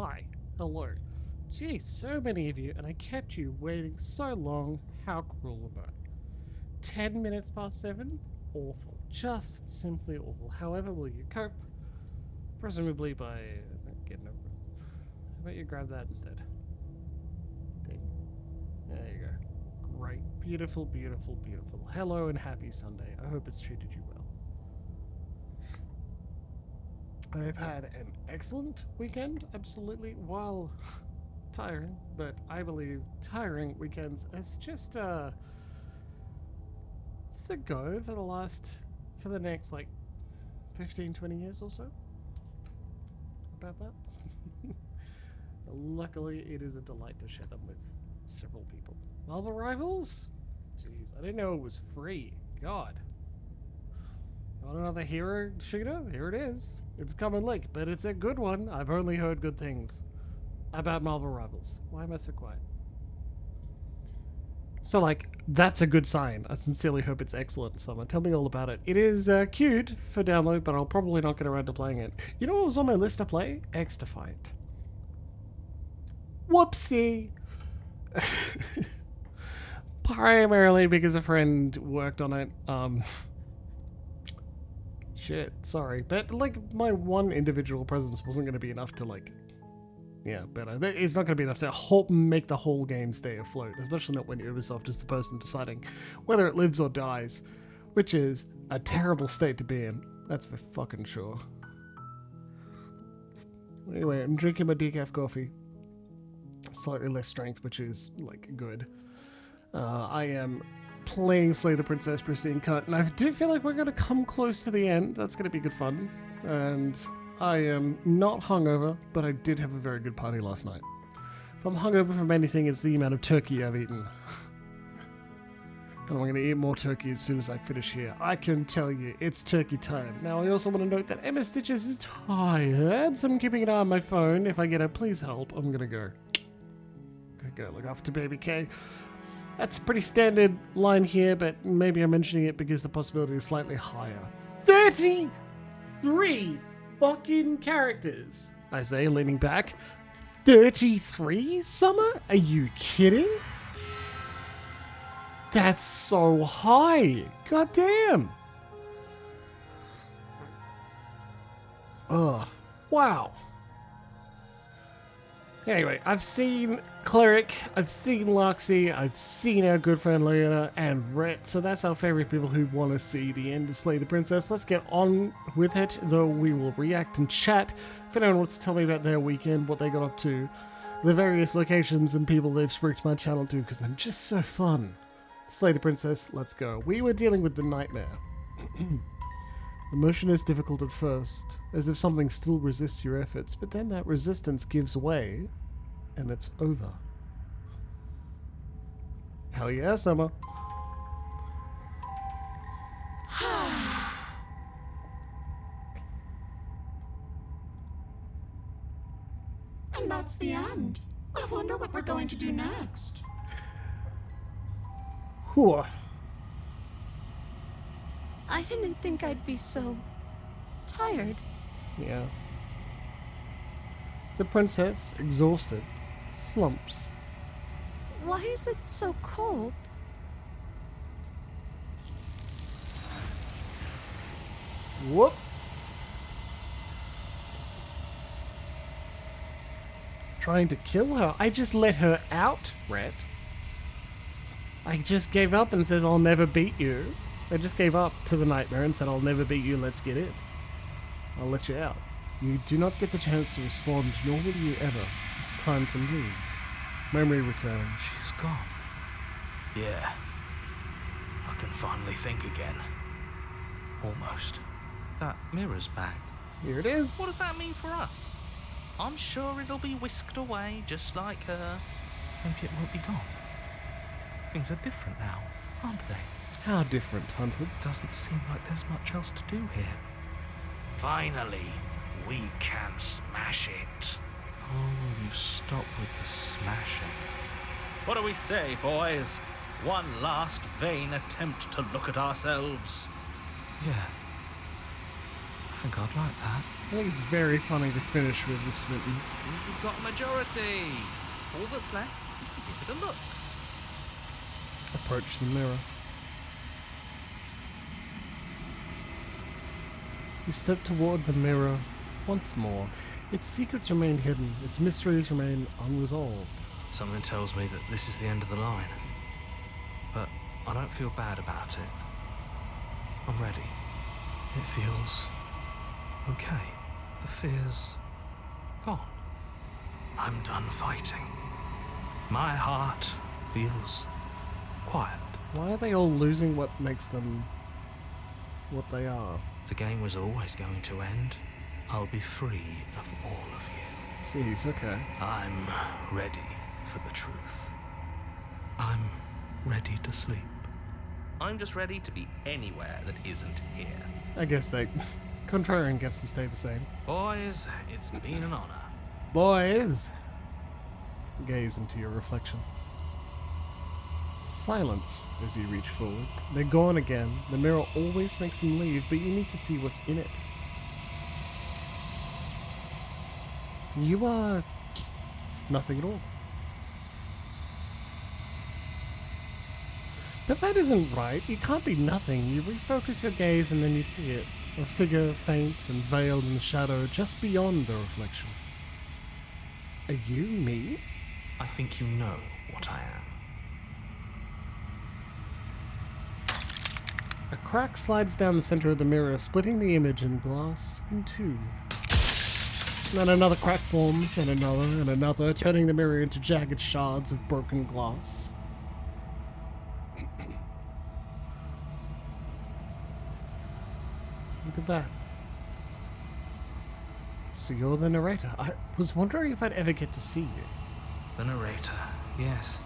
Hi. Hello. Gee, so many of you, and I kept you waiting so long. How cruel am I? 10 minutes past 7? Awful. Just simply awful. However, will you cope? Presumably by getting over it. How about you grab that instead? Ding. There you go. Great. Beautiful, beautiful, beautiful. Hello and happy Sunday. I hope it's treated you well. I've had an excellent weekend, absolutely. While tiring, but I believe tiring weekends is just it's the go for the next like 15, 20 years or so. About that. Luckily, it is a delight to share them with several people. Marvel Rivals? Jeez, I didn't know it was free. God. Want another hero shooter? Here it is. It's a common link, but it's a good one. I've only heard good things about Marvel Rivals. Why am I so quiet? So, like, that's a good sign. I sincerely hope it's excellent. Someone tell me all about it. It is queued for download, but I'll probably not get around to playing it. You know what was on my list to play? X-Defiant. Whoopsie! Primarily because a friend worked on it. Shit, sorry. But, like, my one individual presence wasn't going to be enough to, like... Yeah, better. It's not going to be enough to make the whole game stay afloat, especially not when Ubisoft is the person deciding whether it lives or dies, which is a terrible state to be in. That's for fucking sure. Anyway, I'm drinking my decaf coffee. Slightly less strength, which is, like, good. I am playing Slay the Princess Pristine Cut, and I do feel like we're going to come close to the end. That's going to be good fun. And I am not hungover, but I did have a very good party last night. If I'm hungover from anything, it's the amount of turkey I've eaten. And I'm going to eat more turkey as soon as I finish here. I can tell you, it's turkey time. Now, I also want to note that Emma Stitches is tired, so I'm keeping an eye on my phone. If I get a please help, I'm going to go. Go look after baby K. That's a pretty standard line here, but maybe I'm mentioning it because the possibility is slightly higher. 33 fucking characters, I say, leaning back. 33, Summer? Are you kidding? That's so high. God damn. Ugh. Wow. Anyway, I've seen Cleric, I've seen Loxy, I've seen our good friend Leona and Rhett, so that's our favorite people who want to see the end of Slay the Princess. Let's get on with it, though we will react and chat. If anyone wants to tell me about their weekend, what they got up to, the various locations and people they've spooked my channel to, because they're just so fun. Slay the Princess, let's go. We were dealing with the nightmare. The motion is difficult at first, as if something still resists your efforts, but then that resistance gives way, and it's over. Hell yeah, Summer. And that's the end. I wonder what we're going to do next. Whew. I didn't think I'd be so tired. Yeah. The princess, exhausted, slumps. Why is it so cold? Whoop. Trying to kill her? I just let her out, Rhett. I just gave up and says I'll never beat you. I just gave up to the nightmare and said I'll never beat you, let's get in. I'll let you out. You do not get the chance to respond, nor will you ever. It's time to leave. Memory returns. She's gone. Yeah. I can finally think again. Almost. That mirror's back. Here it is. What does that mean for us? I'm sure it'll be whisked away just like her. Maybe it won't be gone. Things are different now, aren't they? How different, Hunted? Doesn't seem like there's much else to do here. Finally, we can smash it. Oh, will you stop with the smashing? What do we say, boys? One last vain attempt to look at ourselves. Yeah. I think I'd like that. I think it's very funny to finish with the smitten. Seems we've got a majority. All that's left is to give it a look. Approach the mirror. You step toward the mirror once more. Its secrets remain hidden. Its mysteries remain unresolved. Something tells me that this is the end of the line. But I don't feel bad about it. I'm ready. It feels okay. The fear's gone. I'm done fighting. My heart feels quiet. Why are they all losing what makes them what they are? The game was always going to end. I'll be free of all of you. Jeez, okay. I'm ready for the truth. I'm ready to sleep. I'm just ready to be anywhere that isn't here. I guess that Contrarian gets to stay the same. Boys, it's been an honor. Boys! Gaze into your reflection. Silence as you reach forward. They're gone again. The mirror always makes them leave, but you need to see what's in it. You are nothing at all. But that isn't right. You can't be nothing. You refocus your gaze and then you see it. A figure faint and veiled in shadow just beyond the reflection. Are you me? I think you know what I am. A crack slides down the center of the mirror, splitting the image in glass in two. Then another crack forms, and another, turning the mirror into jagged shards of broken glass. Look at that. So you're the narrator. I was wondering if I'd ever get to see you. The narrator, yes.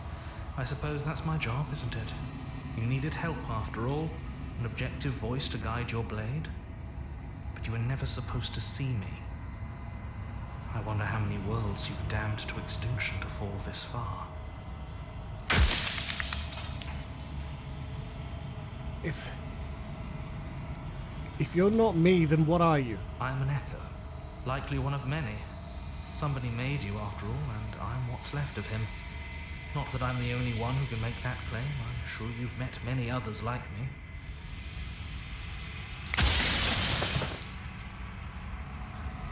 I suppose that's my job, isn't it? You needed help after all. An objective voice to guide your blade. But you were never supposed to see me. I wonder how many worlds you've damned to extinction to fall this far. If you're not me, then what are you? I'm an echo. Likely one of many. Somebody made you after all, and I'm what's left of him. Not that I'm the only one who can make that claim. I'm sure you've met many others like me.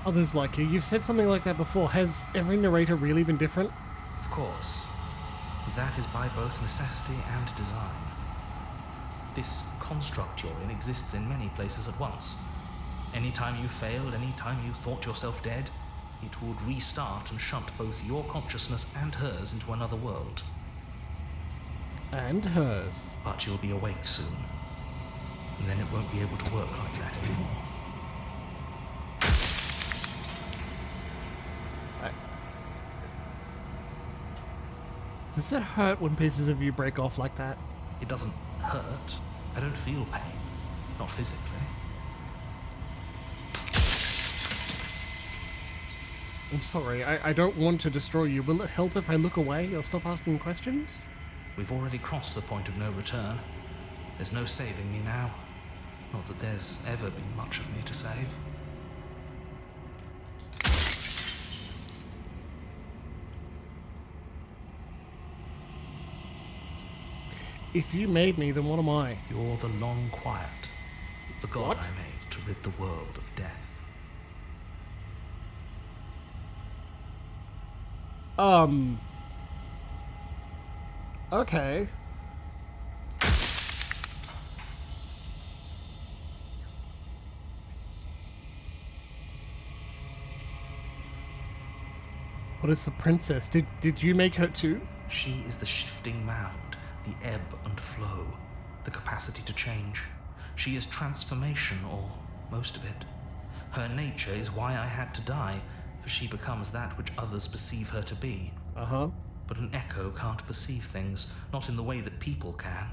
Others like you. You've said something like that before. Has every narrator really been different? Of course. That is by both necessity and design. This construct you're in exists in many places at once. Anytime you failed, anytime you thought yourself dead, it would restart and shunt both your consciousness and hers into another world. And hers. But you'll be awake soon. And then it won't be able to work like that anymore. Does it hurt when pieces of you break off like that? It doesn't hurt. I don't feel pain. Not physically. I'm sorry, I don't want to destroy you. Will it help if I look away or stop asking questions? We've already crossed the point of no return. There's no saving me now. Not that there's ever been much of me to save. If you made me, then what am I? You're the long quiet. The god What? I made to rid the world of death. Okay. What is the princess? Did you make her too? She is the shifting mound, the ebb and flow, the capacity to change. She is transformation, or most of it. Her nature is why I had to die, for she becomes that which others perceive her to be. Uh-huh. But an echo can't perceive things, not in the way that people can.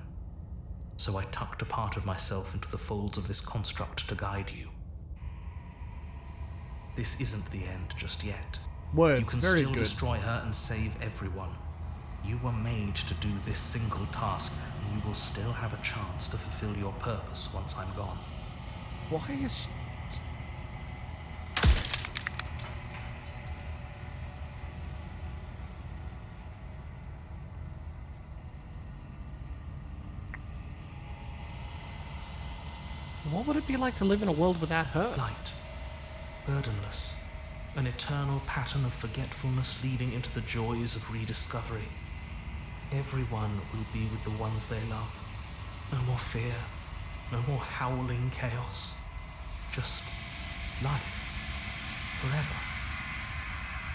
So I tucked a part of myself into the folds of this construct to guide you. This isn't the end just yet. Words, You can very still good. destroy her and save everyone. You were made to do this single task, and you will still have a chance to fulfill your purpose once I'm gone. Why is... What would it be like to live in a world without her? Light. Burdenless. An eternal pattern of forgetfulness leading into the joys of rediscovery. Everyone will be with the ones they love. No more fear. No more howling chaos. Just life. Forever.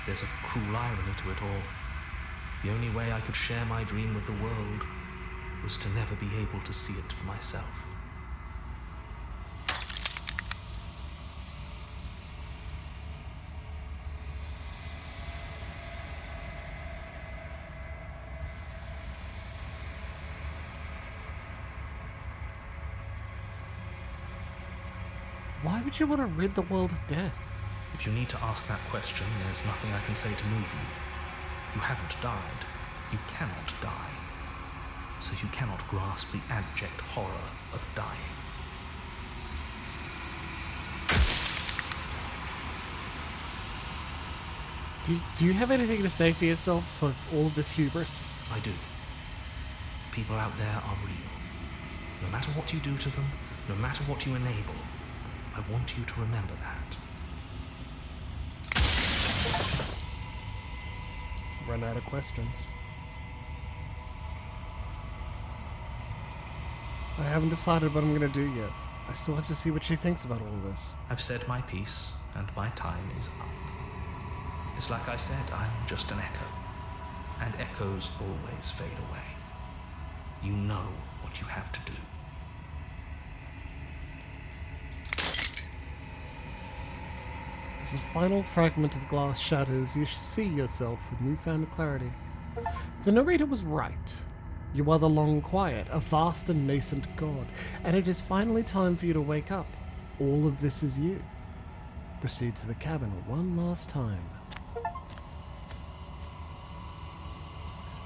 There's a cruel irony to it all. The only way I could share my dream with the world was to never be able to see it for myself. Why would you want to rid the world of death? If you need to ask that question, there's nothing I can say to move you. You haven't died. You cannot die. So you cannot grasp the abject horror of dying. Do you have anything to say for yourself for all of this hubris? I do. People out there are real. No matter what you do to them, no matter what you enable, I want you to remember that. Run out of questions. I haven't decided what I'm going to do yet. I still have to see what she thinks about all of this. I've said my piece, and my time is up. It's like I said, I'm just an echo. And echoes always fade away. You know what you have to do. As the final fragment of glass shatters, you see yourself with newfound clarity. The narrator was right. You are the long quiet, a vast and nascent god, and it is finally time for you to wake up. All of this is you. Proceed to the cabin one last time.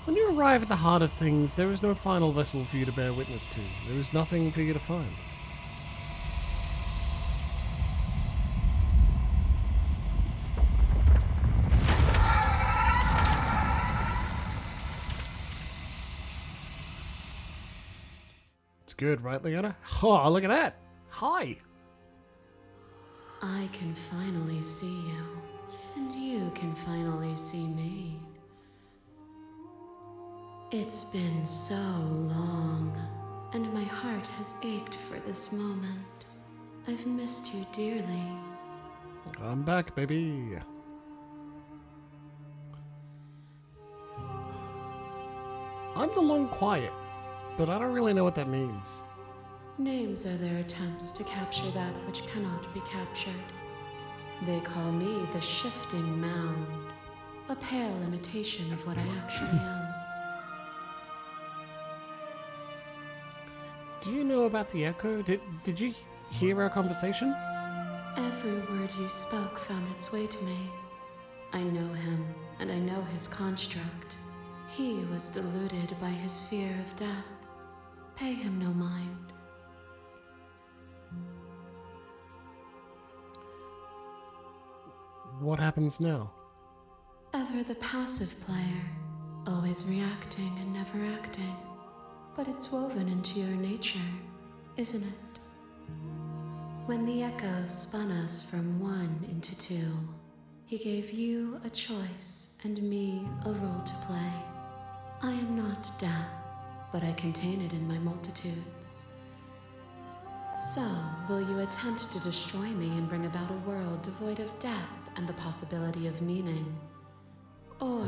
When you arrive at the heart of things, there is no final vessel for you to bear witness to. There is nothing for you to find. It's good, right, Leona? Oh, look at that! Hi! I can finally see you, and you can finally see me. It's been so long, and my heart has ached for this moment. I've missed you dearly. I'm back, baby. I'm the long quiet, but I don't really know what that means. Names are their attempts to capture that which cannot be captured. They call me the Shifting Mound, a pale imitation of what I actually am. Do you know about the echo? Did you hear our conversation? Every word you spoke found its way to me. I know him, and I know his construct. He was deluded by his fear of death. Pay him no mind. What happens now? Ever the passive player, always reacting and never acting. But it's woven into your nature, isn't it? When the echo spun us from one into two, he gave you a choice and me a role to play. I am not death, but I contain it in my multitudes. So, will you attempt to destroy me and bring about a world devoid of death and the possibility of meaning? Or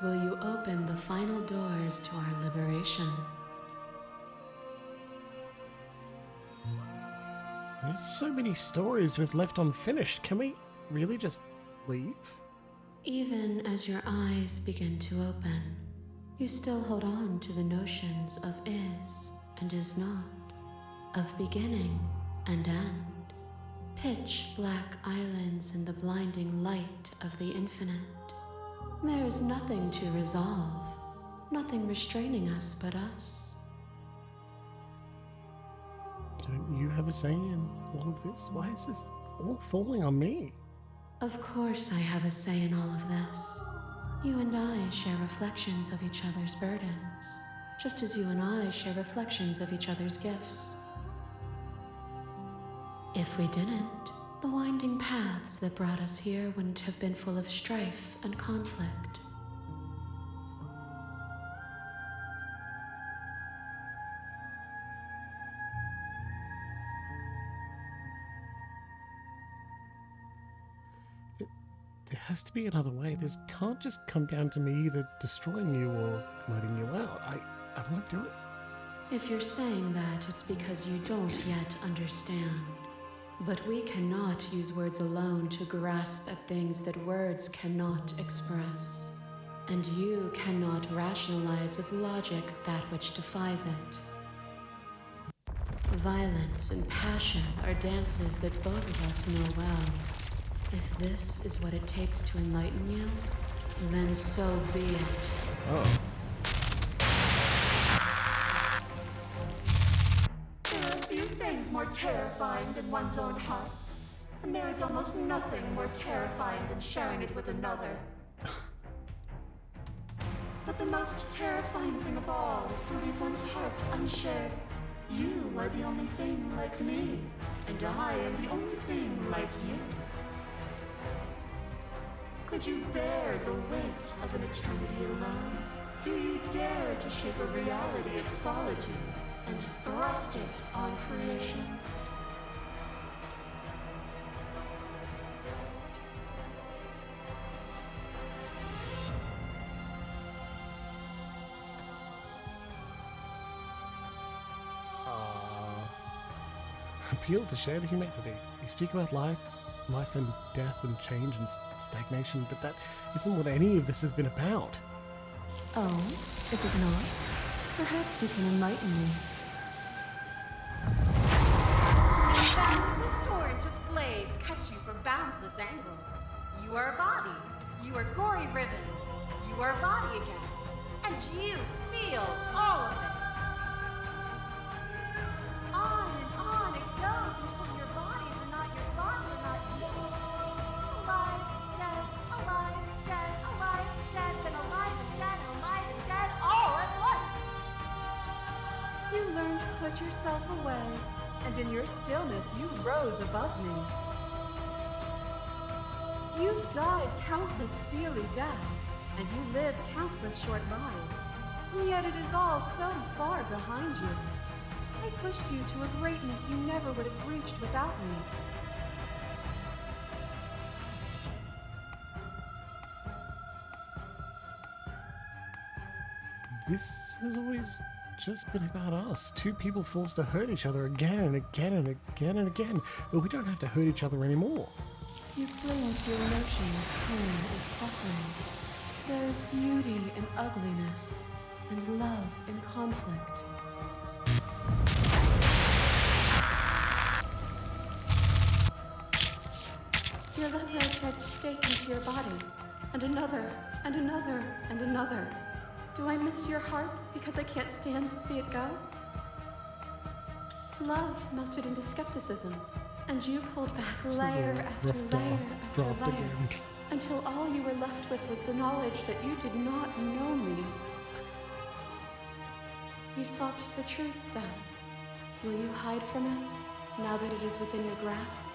will you open the final doors to our liberation? There's so many stories we've left unfinished. Can we really just leave? Even as your eyes begin to open, you still hold on to the notions of is and is not, of beginning and end, pitch black islands in the blinding light of the infinite. There is nothing to resolve, nothing restraining us but us. Don't you have a say in all of this? Why is this all falling on me? Of course I have a say in all of this. You and I share reflections of each other's burdens, just as you and I share reflections of each other's gifts. If we didn't, the winding paths that brought us here wouldn't have been full of strife and conflict. There has to be another way. This can't just come down to me either destroying you or letting you out. I won't do it. If you're saying that, it's because you don't yet understand. But we cannot use words alone to grasp at things that words cannot express. And you cannot rationalize with logic that which defies it. Violence and passion are dances that both of us know well. If this is what it takes to enlighten you, then so be it. Oh. There are few things more terrifying than one's own heart, and there is almost nothing more terrifying than sharing it with another. But the most terrifying thing of all is to leave one's heart unshared. You are the only thing like me, and I am the only thing like you. Could you bear the weight of an eternity alone? Do you dare to shape a reality of solitude and thrust it on creation? Appeal to shared humanity. You speak about life and death and change and stagnation, but that isn't what any of this has been about. Oh, is it not? Perhaps you can enlighten me. Boundless torrent of blades cut you from boundless angles. You are a body. You are gory ribbons. You are a body again. And you feel all of it. On and on it goes until your bodies are not your thoughts, are not you. Alive, dead, then alive and dead, all at once. You learn to put yourself away, and in your stillness you rose above me. You died countless steely deaths, and you lived countless short lives, and yet it is all so far behind you. I pushed you to a greatness you never would have reached without me. This has always just been about us. Two people forced to hurt each other again and again and again and again. But we don't have to hurt each other anymore. You flee into your notion of pain is suffering. There is beauty in ugliness, and love in conflict. Your lover tried to stake into your body, and another, and another, and another. Do I miss your heart because I can't stand to see it go? Love melted into skepticism, and you pulled back layer after layer after layer, until all you were left with was the knowledge that you did not know me. You sought the truth then. Will you hide from it, now that it is within your grasp?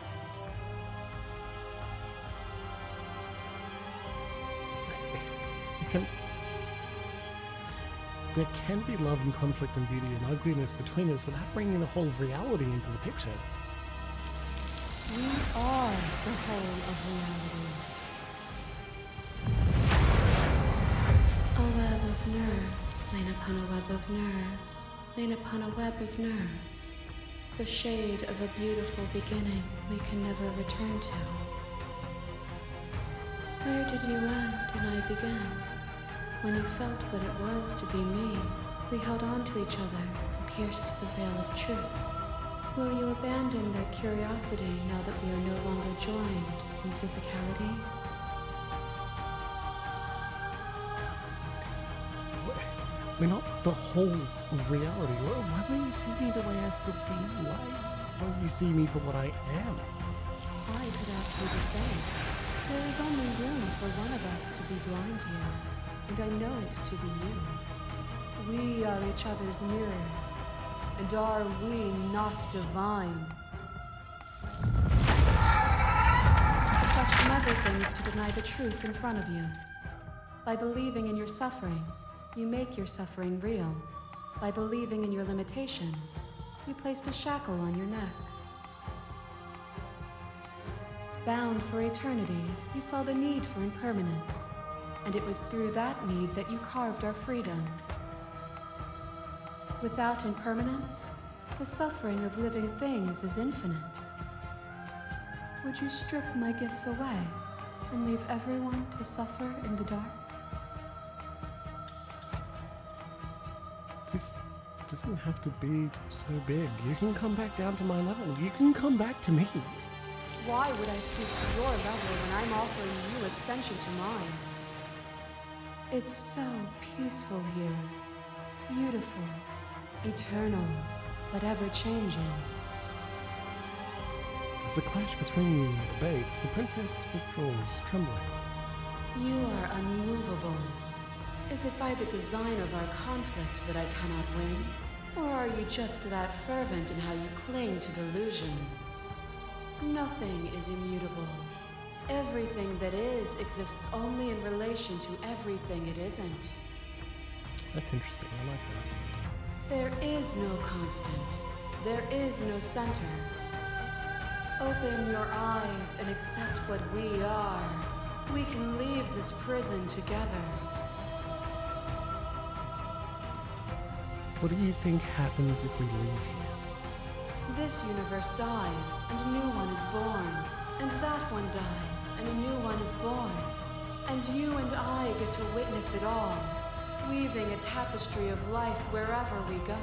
There can be love and conflict and beauty and ugliness between us without bringing the whole of reality into the picture. We are the whole of reality. A web of nerves, lain upon a web of nerves, lain upon a web of nerves. The shade of a beautiful beginning we can never return to. Where did you end and I begin? When you felt what it was to be me, we held on to each other and pierced the veil of truth. Will you abandon that curiosity now that we are no longer joined in physicality? We're not the whole of reality. Why won't you see me the way I still see you? Why won't you see me for what I am? I could ask you the same. There is only room for one of us to be blind here, and I know it to be you. We are each other's mirrors, and are we not divine? must remember things to deny the truth in front of you. By believing in your suffering, you make your suffering real. By believing in your limitations, you placed a shackle on your neck. Bound for eternity, you saw the need for impermanence, and it was through that need that you carved our freedom. Without impermanence, the suffering of living things is infinite. Would you strip my gifts away and leave everyone to suffer in the dark? This doesn't have to be so big. You can come back down to my level. You can come back to me. Why would I stoop to your level when I'm offering you ascension to mine? It's so peaceful here. Beautiful, eternal, but ever-changing. As the clash between you abates, the princess withdraws, trembling. You are unmovable. Is it by the design of our conflict that I cannot win? Or are you just that fervent in how you cling to delusion? Nothing is immutable. Everything that is exists only in relation to everything it isn't. That's interesting. I like that. There is no constant. There is no center. Open your eyes and accept what we are. We can leave this prison together. What do you think happens if we leave here? This universe dies, and a new one is born. And that one dies, and a new one is born. And you and I get to witness it all, weaving a tapestry of life wherever we go.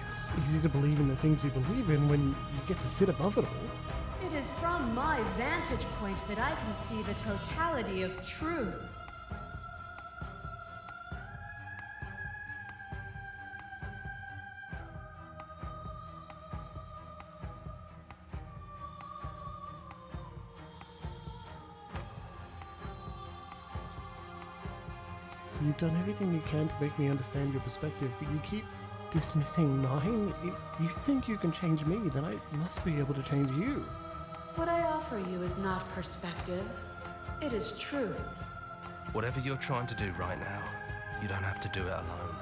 It's easy to believe in the things you believe in when you get to sit above it all. It is from my vantage point that I can see the totality of truth. You've done everything you can to make me understand your perspective, but you keep dismissing mine. If you think you can change me, then I must be able to change you. What I offer you is not perspective. It is truth. Whatever you're trying to do right now, you don't have to do it alone.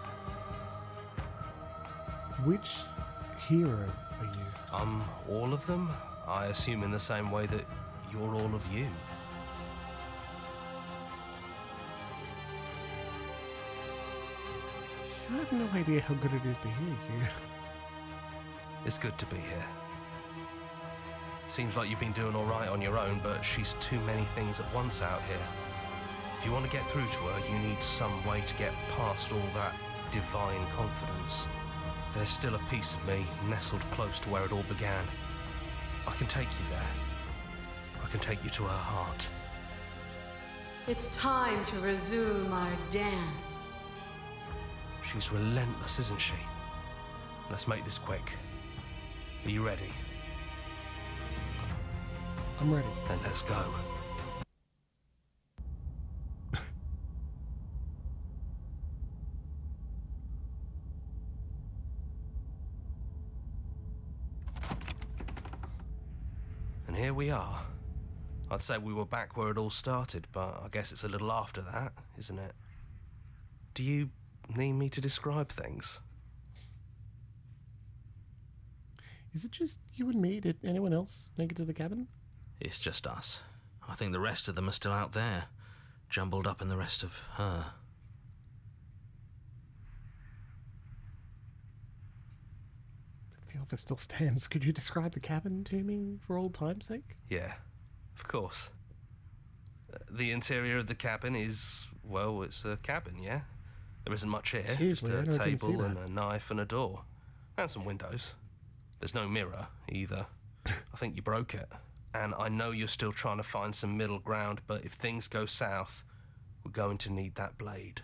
Which hero are you? I'm all of them, I assume in the same way that you're all of you. You have no idea how good it is to hear you. It's good to be here. Seems like you've been doing all right on your own, but she's too many things at once out here. If you want to get through to her, you need some way to get past all that divine confidence. There's still a piece of me nestled close to where it all began. I can take you there. I can take you to her heart. It's time to resume our dance. She's relentless, isn't she? Let's make this quick. Are you ready? I'm ready. Then let's go. And here we are. I'd say we were back where it all started, but I guess it's a little after that, isn't it? Do you need me to describe things? Is it just you and me? Did anyone else make it to the cabin? It's just us. I think the rest of them are still out there, jumbled up in the rest of her. If the offer still stands, could you describe the cabin to me for old time's sake? Yeah, of course. The interior of the cabin is, well, it's a cabin, yeah? There isn't much here. Seriously, I just don't a table see and that. a knife and a door. And some windows. There's no mirror, either. I think you broke it. And I know you're still trying to find some middle ground, but if things go south, we're going to need that blade.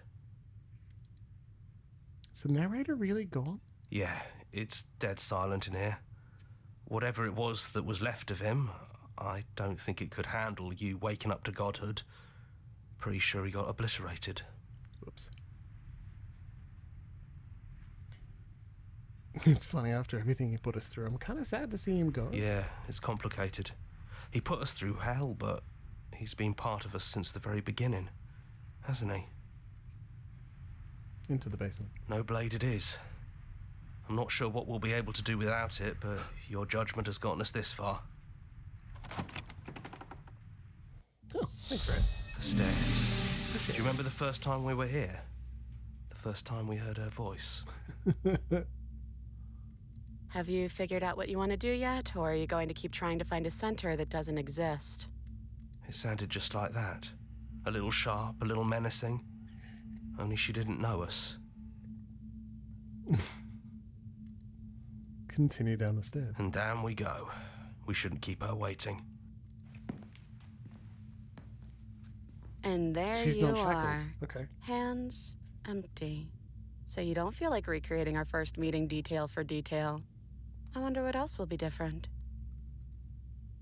Is the narrator really gone? Yeah, it's dead silent in here. Whatever it was that was left of him, I don't think it could handle you waking up to godhood. Pretty sure he got obliterated. Whoops. It's funny, after everything he put us through, I'm kind of sad to see him go. Yeah, it's complicated. He put us through hell, but he's been part of us since the very beginning, hasn't he? Into the basement. No blade it is. I'm not sure what we'll be able to do without it, but your judgment has gotten us this far. Oh, thanks, Red. The stairs. Do you remember the first time we were here? The first time we heard her voice? Have you figured out what you want to do yet, or are you going to keep trying to find a center that doesn't exist? It sounded just like that. A little sharp, a little menacing. Only she didn't know us. Continue down the stairs. And down we go. We shouldn't keep her waiting. And there She's you not shackled. are. Okay. Hands empty. So you don't feel like recreating our first meeting detail for detail. I wonder what else will be different.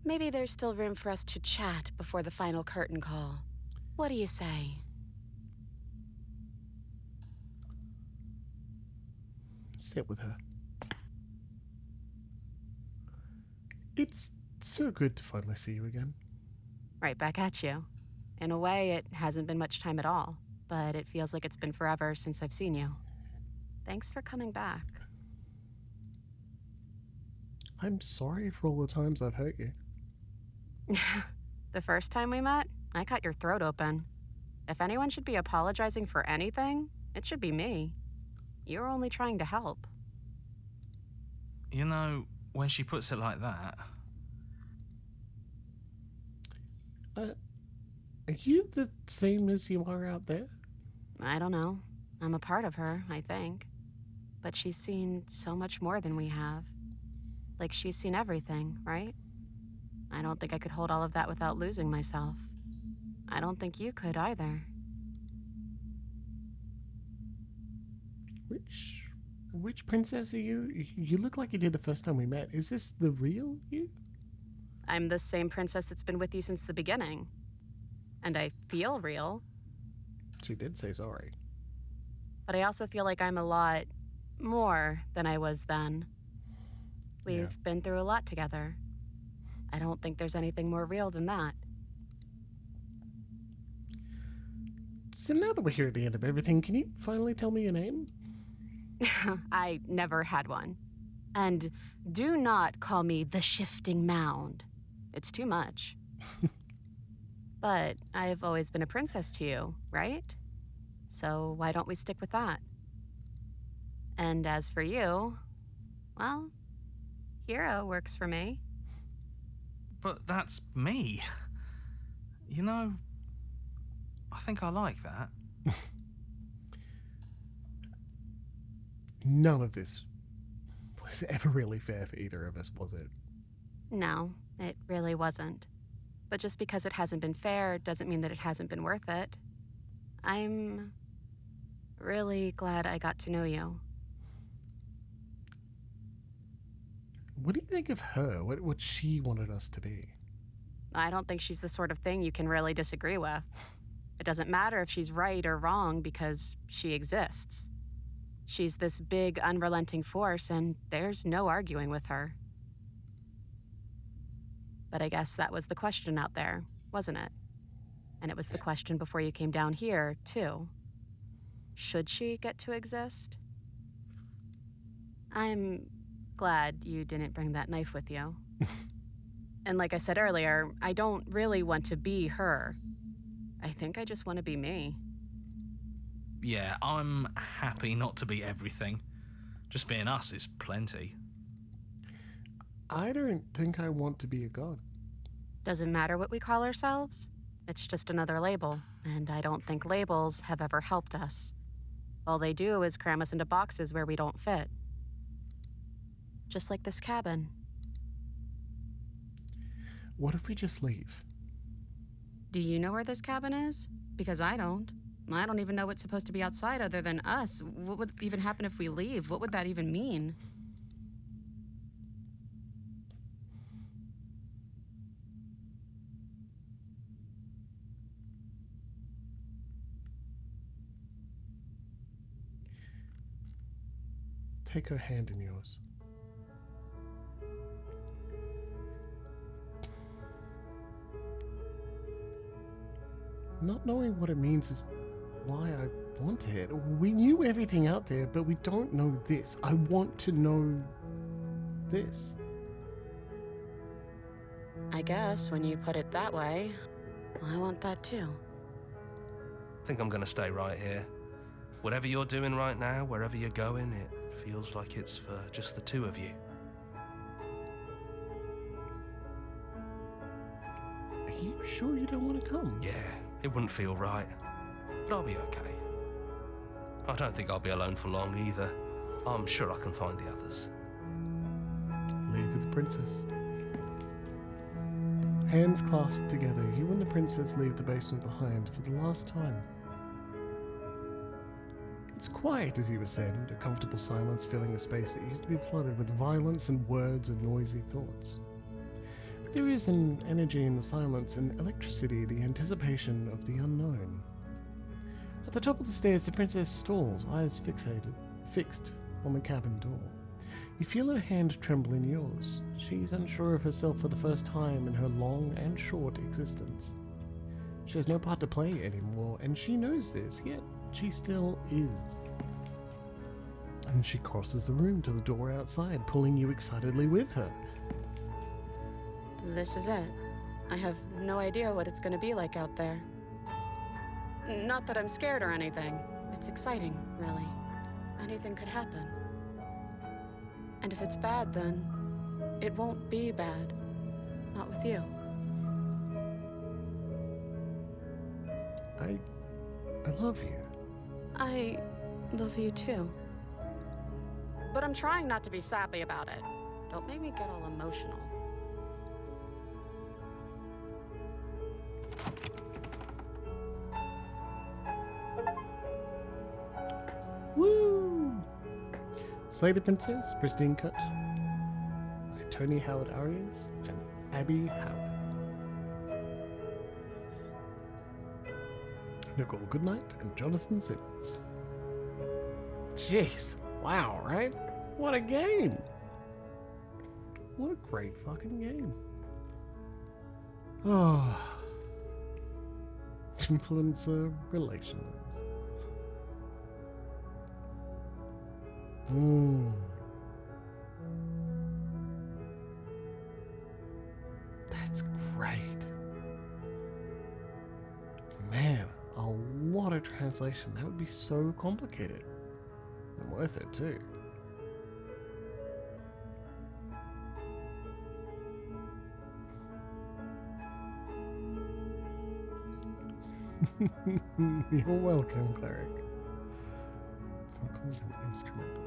Maybe there's still room for us to chat before the final curtain call. What do you say? Sit with her. It's so good to finally see you again. Right back at you. In a way, it hasn't been much time at all, but it feels like it's been forever since I've seen you. Thanks for coming back. I'm sorry for all the times I've hurt you. The first time we met, I cut your throat open. If anyone should be apologizing for anything, it should be me. You're only trying to help. You know, when she puts it like that... Are you the same as you are out there? I don't know. I'm a part of her, I think. But she's seen so much more than we have. Like, she's seen everything, right? I don't think I could hold all of that without losing myself. I don't think you could either. Which princess are you? You look like you did the first time we met. Is this the real you? I'm the same princess that's been with you since the beginning. And I feel real. She did say sorry. But I also feel like I'm a lot more than I was then. We've been through a lot together. I don't think there's anything more real than that. So now that we're here at the end of everything, can you finally tell me your name? I never had one. And do not call me the Shifting Mound. It's too much. But I've always been a princess to you, right? So why don't we stick with that? And as for you, well, hero works for me. But that's me. You know, I think I like that. None of this was ever really fair for either of us, was it? No, it really wasn't. But just because it hasn't been fair doesn't mean that it hasn't been worth it. I'm really glad I got to know you. What do you think of her? What she wanted us to be? I don't think she's the sort of thing you can really disagree with. It doesn't matter if she's right or wrong because she exists. She's this big, unrelenting force, and there's no arguing with her. But I guess that was the question out there, wasn't it? And it was the question before you came down here, too. Should she get to exist? I'm glad you didn't bring that knife with you. And like I said earlier, I don't really want to be her. I think I just want to be me. Yeah, I'm happy not to be everything. Just being us is plenty. I don't think I want to be a god. Doesn't matter what we call ourselves. It's just another label, and I don't think labels have ever helped us. All they do is cram us into boxes where we don't fit. Just like this cabin. What if we just leave? Do you know where this cabin is? Because I don't. I don't even know what's supposed to be outside other than us. What would even happen if we leave? What would that even mean? take her hand in yours. Not knowing what it means is why I want it. We knew everything out there, but we don't know this. I want to know this. I guess when you put it that way, I want that too. I think I'm gonna stay right here. Whatever you're doing right now, wherever you're going, it feels like it's for just the two of you. Are you sure you don't want to come? Yeah, it wouldn't feel right. But I'll be okay. I don't think I'll be alone for long either. I'm sure I can find the others. Leave with the princess. Hands clasped together, you and the princess leave the basement behind for the last time. It's quiet as you ascend, a comfortable silence filling a space that used to be flooded with violence and words and noisy thoughts. But there is an energy in the silence, an electricity, the anticipation of the unknown. At the top of the stairs, the princess stalls, eyes fixed on the cabin door. You feel her hand tremble in yours. She's unsure of herself for the first time in her long and short existence. She has no part to play anymore, and she knows this, yet she still is. And she crosses the room to the door outside, pulling you excitedly with her. This is it. I have no idea what it's gonna be like out there. Not that I'm scared or anything. It's exciting, really. Anything could happen. And if it's bad, then it won't be bad. Not with you. I love you. I love you too. But I'm trying not to be sappy about it. Don't make me get all emotional. Woo! Slay the Princess, Pristine cut by Tony Howard Arias and Abby Howard. Nicole Goodnight and Jonathan Simmons. Jeez. Wow, right? What a game! What a great fucking game. Oh. Influencer relations. That's great. Man, a lot of translation. That would be so complicated. And worth it too. You're welcome, cleric. Vocals and instrumentals.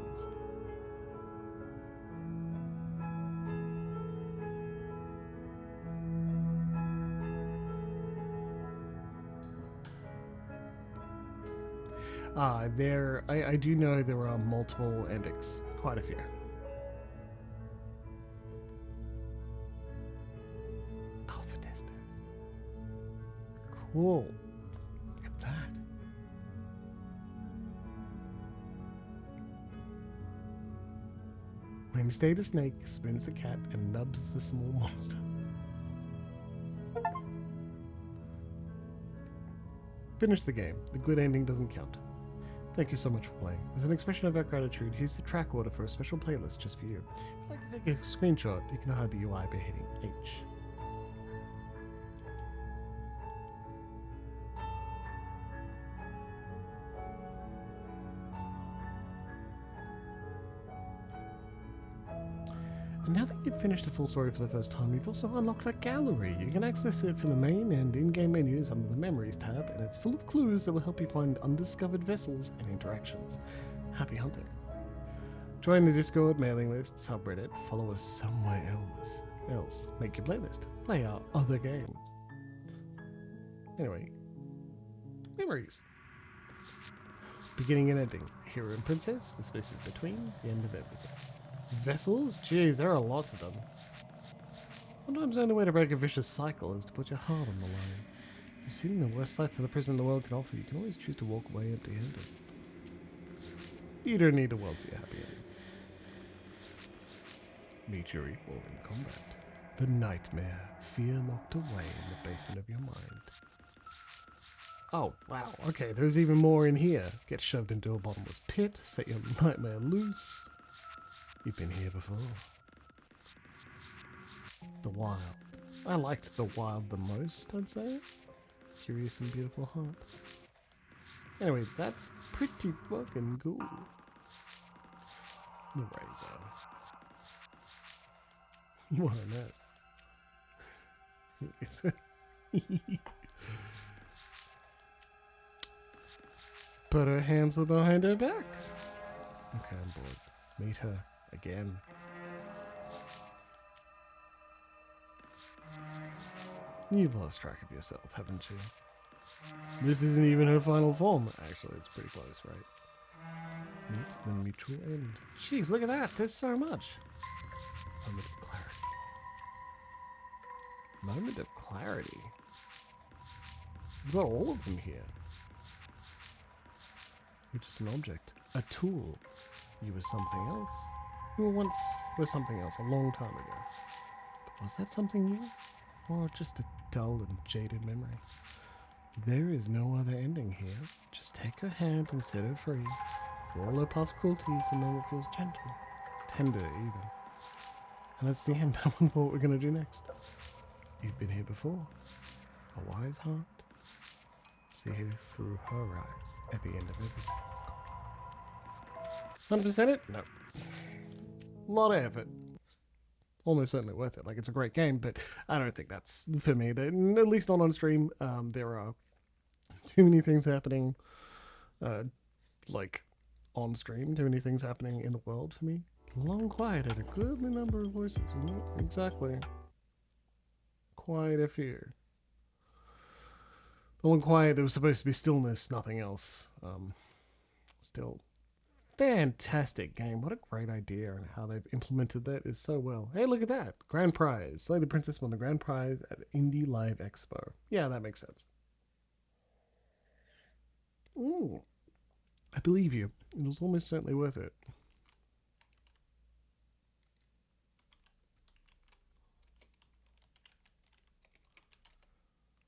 I do know there are multiple endings. Quite a few. Alpha tested. Cool. Look at that. Wednesday the snake spins the cat and nubs the small monster. Finish the game. The good ending doesn't count. Thank you so much for playing. As an expression of our gratitude, here's the track order for a special playlist just for you. If you'd like to take a screenshot, you can hide the UI by hitting H. And now that you've finished the full story for the first time, you've also unlocked a gallery. You can access it from the main and in-game menus under the Memories tab, and it's full of clues that will help you find undiscovered vessels and interactions. Happy hunting. Join the Discord, mailing list, subreddit, follow us somewhere else. Make your playlist. Play our other games. Anyway, Memories. Beginning and ending. Hero and Princess, the spaces between, the end of everything. Vessels? Jeez, there are lots of them. Sometimes the only way to break a vicious cycle is to put your heart on the line. You've seen the worst sights of the prison the world can offer. You can always choose to walk away empty-handed. You don't need a world for your happy ending. Meet your equal in combat. The nightmare, fear locked away in the basement of your mind. Oh, wow. Okay, there's even more in here. Get shoved into a bottomless pit, set your nightmare loose. You've been here before. The wild. I liked the wild the most, I'd say. Curious and beautiful heart. Anyway, that's pretty fucking cool. The razor. What a mess. But her hands were behind her back. Okay, I'm bored. Meet her again. You've lost track of yourself, haven't you? This isn't even her final form. Actually, it's pretty close, right? Meet the mutual end. Jeez, look at that. There's so much. Moment of clarity. Moment of clarity. You've got all of them here. You're just an object. A tool. You were something else. You were something else a long time ago. But was that something new? Or just a dull and jaded memory? There is no other ending here. Just take her hand and set her free. For all her past cruelties, and know what feels gentle. Tender, even. And that's the end. I wonder what we're going to do next. You've been here before. A wise heart. See her through her eyes at the end of everything. 100% it? No. A lot of effort. Almost certainly worth it. Like, it's a great game, but I don't think that's for me. At least not on stream. There are too many things happening, like, on stream. Too many things happening in the world for me. Long quiet at a goodly number of voices, isn't it? Exactly. Quite a few. Long quiet, there was supposed to be stillness, nothing else. Still, fantastic game. What a great idea, and how they've implemented that is so well. Hey, look at that. Grand prize. Slay the Princess won the grand prize at Indie Live Expo. Yeah, that makes sense. Ooh. I believe you. It was almost certainly worth it.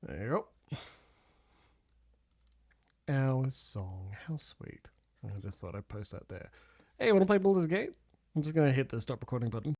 There you go. Our song. How sweet. I just thought I'd post that there. Hey, want to play Baldur's Gate? I'm just going to hit the stop recording button.